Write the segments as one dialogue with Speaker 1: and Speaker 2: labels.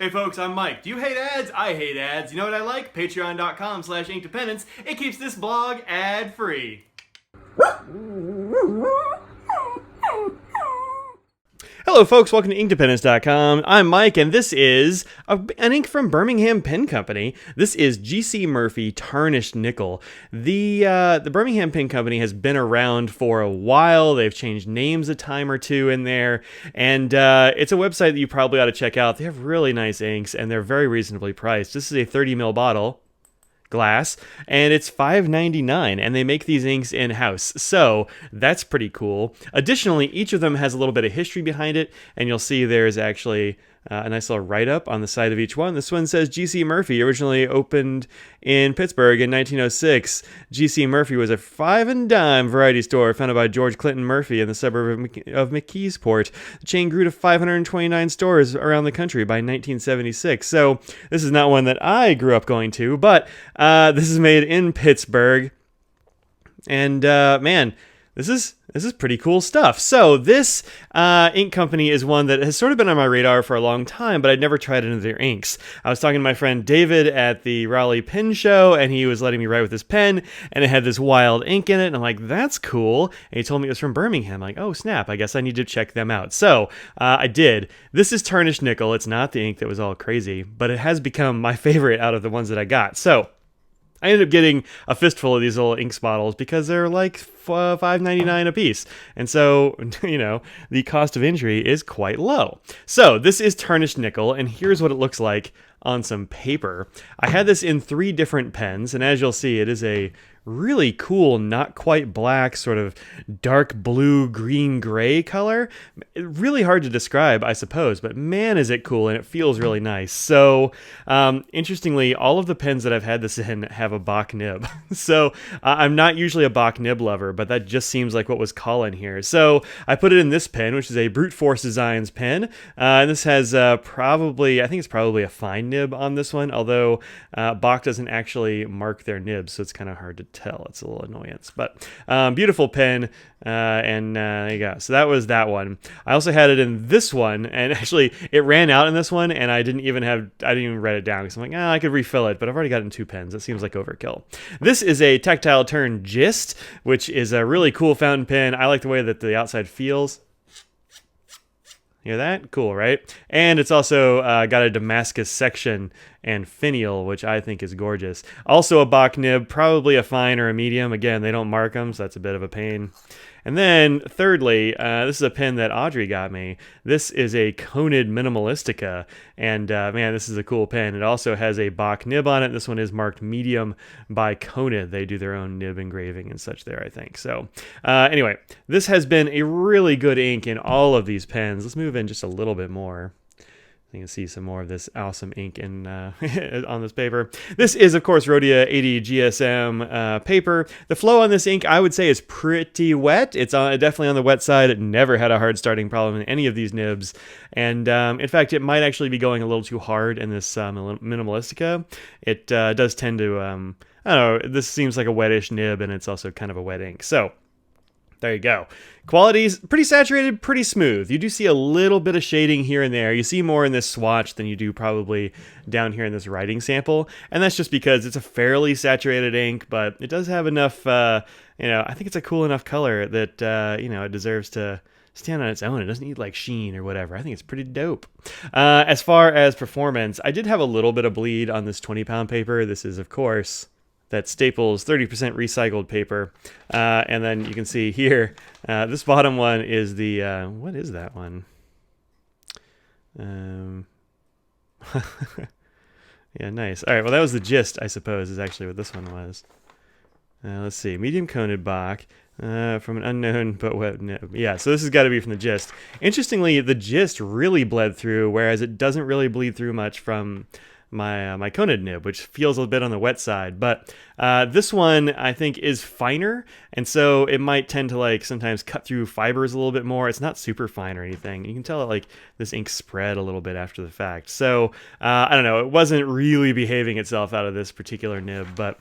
Speaker 1: Hey folks, I'm Mike. Do you hate ads? I hate ads. You know what I like? Patreon.com/Inkdependence. It keeps this blog ad-free. Hello folks, welcome to Inkdependence.com. I'm Mike, and this is an ink from Birmingham Pen Company. This is G.C. Murphy Tarnished Nickel. The Birmingham Pen Company has been around for a while. They've changed names a time or two in there, and it's a website that you probably ought to check out. They have really nice inks, and they're very reasonably priced. This is a 30 ml bottle. Glass, and it's $5.99, and they make these inks in-house, so that's pretty cool. Additionally, each of them has a little bit of history behind it, and you'll see there's actually a nice little write-up on the side of each one. This one says G.C. Murphy originally opened in Pittsburgh in 1906. G.C. Murphy was a five-and-dime variety store founded by George Clinton Murphy in the suburb of McKeesport. The chain grew to 529 stores around the country by 1976. So this is not one that I grew up going to, but this is made in Pittsburgh. And man, this is pretty cool stuff. So this ink company is one that has sort of been on my radar for a long time, but I'd never tried any of their inks. I was talking to my friend David at the Raleigh Pen Show, and he was letting me write with his pen, and it had this wild ink in it, and I'm like, that's cool. And he told me it was from Birmingham. I'm like, oh snap, I guess I need to check them out. So I did. This is Tarnished Nickel. It's not the ink that was all crazy, but it has become my favorite out of the ones that I got. So I ended up getting a fistful of these little inks bottles because they're like $5.99 a piece. And so, you know, the cost of entry is quite low. So this is Tarnished Nickel, and here's what it looks like on some paper. I had this in 3 different pens, and as you'll see, it is a really cool, not quite black, sort of dark blue, green, gray color. Really hard to describe, I suppose, but man, is it cool, and it feels really nice. So, interestingly, all of the pens that I've had this in have a Bach nib. So, I'm not usually a Bach nib lover, but that just seems like what was calling here. So, I put it in this pen, which is a Brute Force Designs pen, and this has I think it's probably a fine nib on this one, although Bach doesn't actually mark their nibs, so it's kind of hard to tell. It's a little annoyance, but beautiful pen, and there you go. So that was that one. I also had it in this one, and actually it ran out in this one, and I didn't even write it down because I'm like, I could refill it, but I've already got it in 2 pens. It seems like overkill. This is a Tactile Turn Gist, which is a really cool fountain pen. I like the way that the outside feels. Hear that? Cool, right? And it's also got a Damascus section and finial, which I think is gorgeous. Also a Bach nib, probably a fine or a medium. Again, they don't mark them, so that's a bit of a pain. And then, thirdly, this is a pen that Audrey got me. This is a Conid Minimalistica, and man, this is a cool pen. It also has a Bach nib on it. This one is marked medium by Conid. They do their own nib engraving and such there, I think. So, anyway, this has been a really good ink in all of these pens. Let's move in just a little bit more. You can see some more of this awesome ink in on this paper. This is, of course, Rhodia 80 GSM paper. The flow on this ink, I would say, is pretty wet. It's definitely on the wet side. It never had a hard starting problem in any of these nibs. And in fact, it might actually be going a little too hard in this Minimalistica. It does tend to, I don't know, this seems like a wettish nib, and it's also kind of a wet ink. So there you go. Quality's pretty saturated, pretty smooth. You do see a little bit of shading here and there. You see more in this swatch than you do probably down here in this writing sample. And that's just because it's a fairly saturated ink, but it does have enough, I think it's a cool enough color that, it deserves to stand on its own. It doesn't need like sheen or whatever. I think it's pretty dope. As far as performance, I did have a little bit of bleed on this 20-pound paper. This is, of course, that Staples 30% recycled paper. And then you can see here, this bottom one is the, what is that one? Yeah, nice. All right, well, that was the Gist, I suppose, is actually what this one was. Let's see, medium Conid Bach. From an unknown but wet nib. Yeah, so this has got to be from the Gist. Interestingly, the Gist really bled through, whereas it doesn't really bleed through much from my Conid nib, which feels a bit on the wet side. But this one I think is finer, and so it might tend to like sometimes cut through fibers a little bit more. It's not super fine or anything. You can tell that like this ink spread a little bit after the fact. So I don't know. It wasn't really behaving itself out of this particular nib, but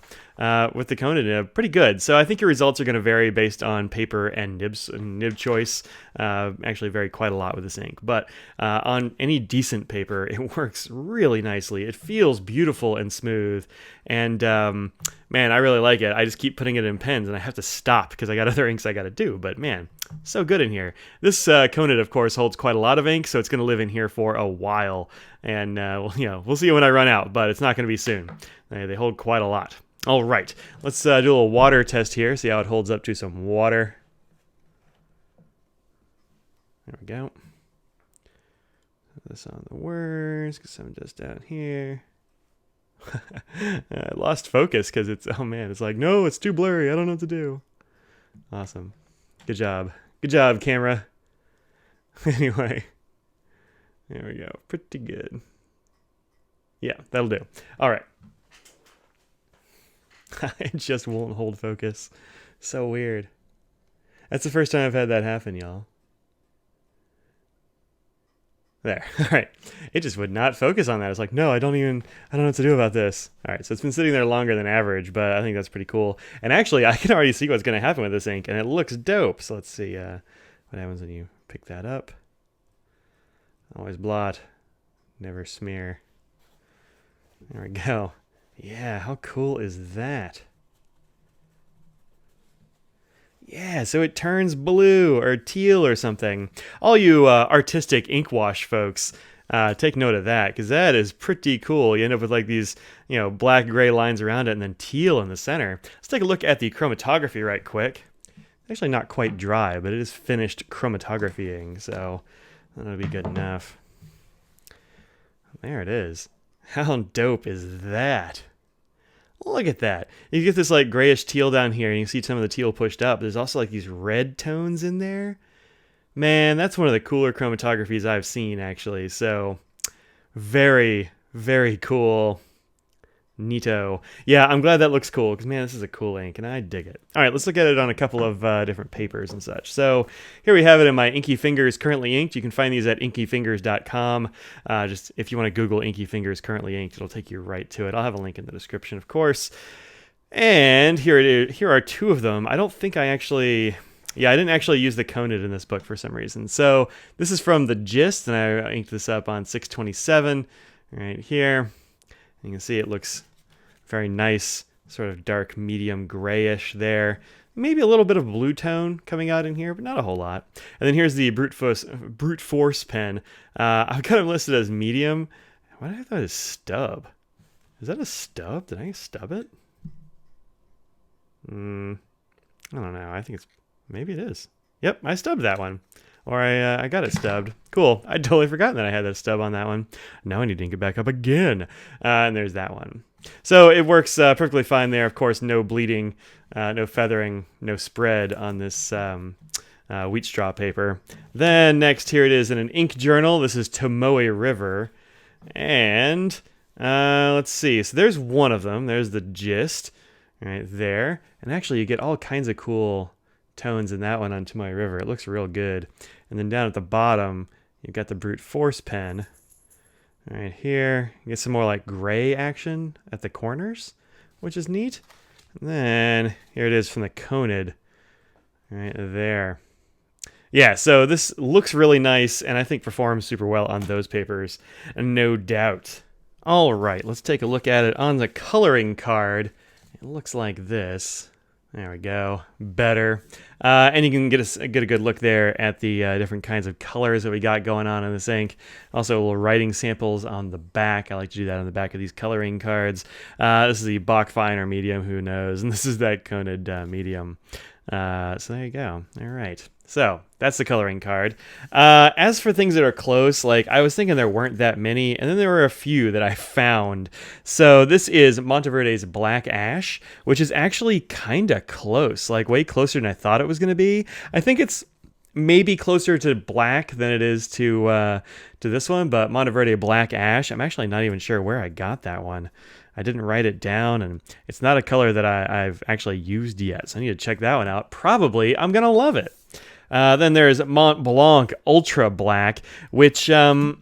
Speaker 1: with the Conid nib, pretty good. So I think your results are going to vary based on paper and nib choice. Actually vary quite a lot with this ink, but on any decent paper, it works really nicely. It feels beautiful and smooth, and man, I really like it. I just keep putting it in pens, and I have to stop because I got other inks I got to do. But man, so good in here. This Conid, of course, holds quite a lot of ink, so it's going to live in here for a while. And well, we'll see when I run out, but it's not going to be soon. They hold quite a lot. All right, let's do a little water test here. See how it holds up to some water. There we go. Put this on the words, get some just down here. I lost focus because it's, oh man, it's like, no, it's too blurry. I don't know what to do. Awesome. Good job. Good job, camera. Anyway, there we go. Pretty good. Yeah, that'll do. All right. It just won't hold focus. So weird. That's the first time I've had that happen, y'all. There. All right. It just would not focus on that. It's like, no, I don't know what to do about this. All right. So it's been sitting there longer than average, but I think that's pretty cool. And actually, I can already see what's going to happen with this ink, and it looks dope. So let's see what happens when you pick that up. Always blot. Never smear. There we go. Yeah, how cool is that? Yeah, so it turns blue or teal or something. All you artistic ink wash folks, take note of that, because that is pretty cool. You end up with like these, black gray lines around it and then teal in the center. Let's take a look at the chromatography right quick. It's actually not quite dry, but it is finished chromatographying, so that'll be good enough. There it is. How dope is that? Look at that. You get this like grayish teal down here, and you see some of the teal pushed up. There's also like these red tones in there. Man, that's one of the cooler chromatographies I've seen, actually. So, very, very cool. Neato. Yeah, I'm glad that looks cool, because man, this is a cool ink, and I dig it. All right, let's look at it on a couple of different papers and such. So here we have it in my Inky Fingers Currently Inked. You can find these at inkyfingers.com. Just if you want to Google Inky Fingers Currently Inked, it'll take you right to it. I'll have a link in the description, of course. And here it is. Here are two of them. I don't think I actually... Yeah, I didn't actually use the Conid in this book for some reason. So this is from the Gist, and I inked this up on 627 right here. You can see it looks very nice, sort of dark medium grayish there. Maybe a little bit of blue tone coming out in here, but not a whole lot. And then here's the Brute Force pen. I've got it listed as medium. Why did I thought it was stub? Is that a stub? Did I stub it? I don't know. I think it's... Maybe it is. Yep, I stubbed that one. Or I got it stubbed. Cool. I'd totally forgotten that I had that stub on that one. Now I need to ink it back up again. And there's that one. So it works perfectly fine there. Of course, no bleeding, no feathering, no spread on this wheat straw paper. Then next, here it is in an ink journal. This is Tomoe River. And let's see. So there's one of them. There's the Gist right there. And actually, you get all kinds of cool tones in that one on Tomoe River. It looks real good. And then down at the bottom, you've got the Brute Force pen. Right here, you get some more like gray action at the corners, which is neat. And then here it is from the Conid, right there. Yeah, so this looks really nice, and I think performs super well on those papers, no doubt. All right, let's take a look at it on the coloring card. It looks like this. There we go. Better. And you can get a good look there at the different kinds of colors that we got going on in this ink. Also, little writing samples on the back. I like to do that on the back of these coloring cards. This is the Bach Fine or medium, who knows? And this is that Conid medium. So there you go. All right. So that's the coloring card. As for things that are close, like I was thinking there weren't that many, and then there were a few that I found. So this is Monteverde's Black Ash, which is actually kind of close, like way closer than I thought it was going to be. I think it's maybe closer to black than it is to this one, but Monteverde Black Ash. I'm actually not even sure where I got that one. I didn't write it down, and it's not a color that I've actually used yet, so I need to check that one out. Probably I'm gonna love it. Then there's Mont Blanc Ultra Black, which I'm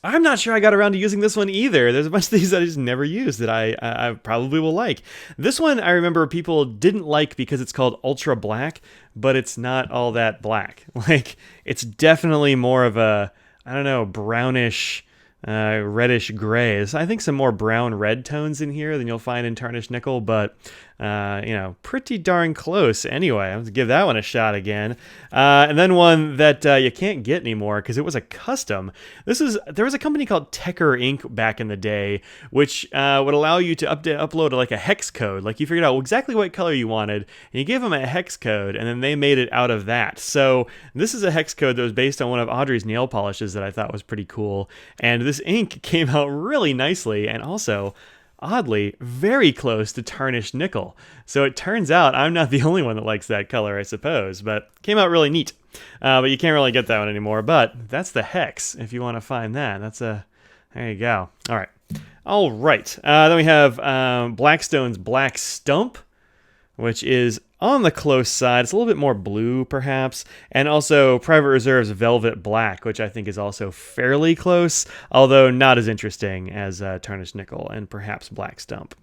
Speaker 1: not sure I got around to using this one either. There's a bunch of these that I just never used that I probably will like. This one I remember people didn't like because it's called Ultra Black, but it's not all that black. Like, it's definitely more of a, I don't know, brownish, reddish gray. There's, I think, some more brown red tones in here than you'll find in Tarnished Nickel, but pretty darn close anyway. I'm going to give that one a shot again. And then one that you can't get anymore because it was a custom. There was a company called Tecker Inc. back in the day, which would allow you to upload like a hex code. Like, you figured out exactly what color you wanted, and you gave them a hex code, and then they made it out of that. So this is a hex code that was based on one of Audrey's nail polishes that I thought was pretty cool. And this ink came out really nicely, and also, oddly, very close to Tarnished Nickel. So it turns out I'm not the only one that likes that color, I suppose, but came out really neat. But you can't really get that one anymore, but that's the hex, if you want to find that. There you go. All right. Then we have Blackstone's Black Stump, which is on the close side. It's a little bit more blue, perhaps. And also Private Reserve's Velvet Black, which I think is also fairly close, although not as interesting as Tarnished Nickel and perhaps Black Stump.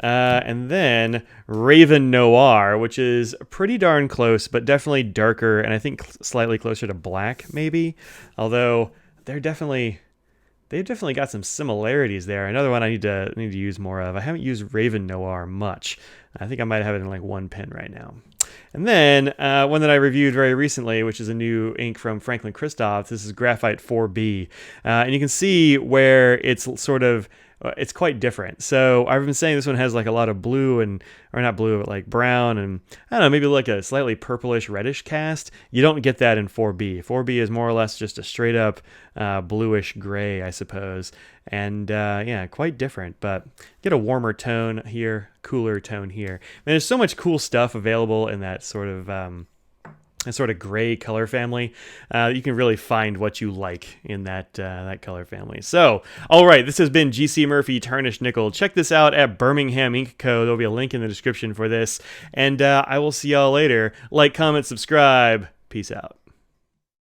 Speaker 1: And then Raven Noir, which is pretty darn close, but definitely darker, and I think slightly closer to black, maybe. Although they've definitely got some similarities there. Another one I need to use more of. I haven't used Raven Noir much. I think I might have it in like one pen right now. And then one that I reviewed very recently, which is a new ink from Franklin Christoph. This is Graphite 4B. And you can see where it's sort of, it's quite different. So I've been saying this one has like a lot of blue or not blue, but like brown and I don't know, maybe like a slightly purplish reddish cast. You don't get that in 4B. 4B is more or less just a straight up bluish gray, I suppose. And quite different, but get a warmer tone here, cooler tone here. And there's so much cool stuff available in that sort of gray color family. You can really find what you like in that color family. So, all right, this has been GC Murphy Tarnished Nickel. Check this out at Birmingham Ink Co. There'll be a link in the description for this. And I will see y'all later. Like, comment, subscribe. Peace out.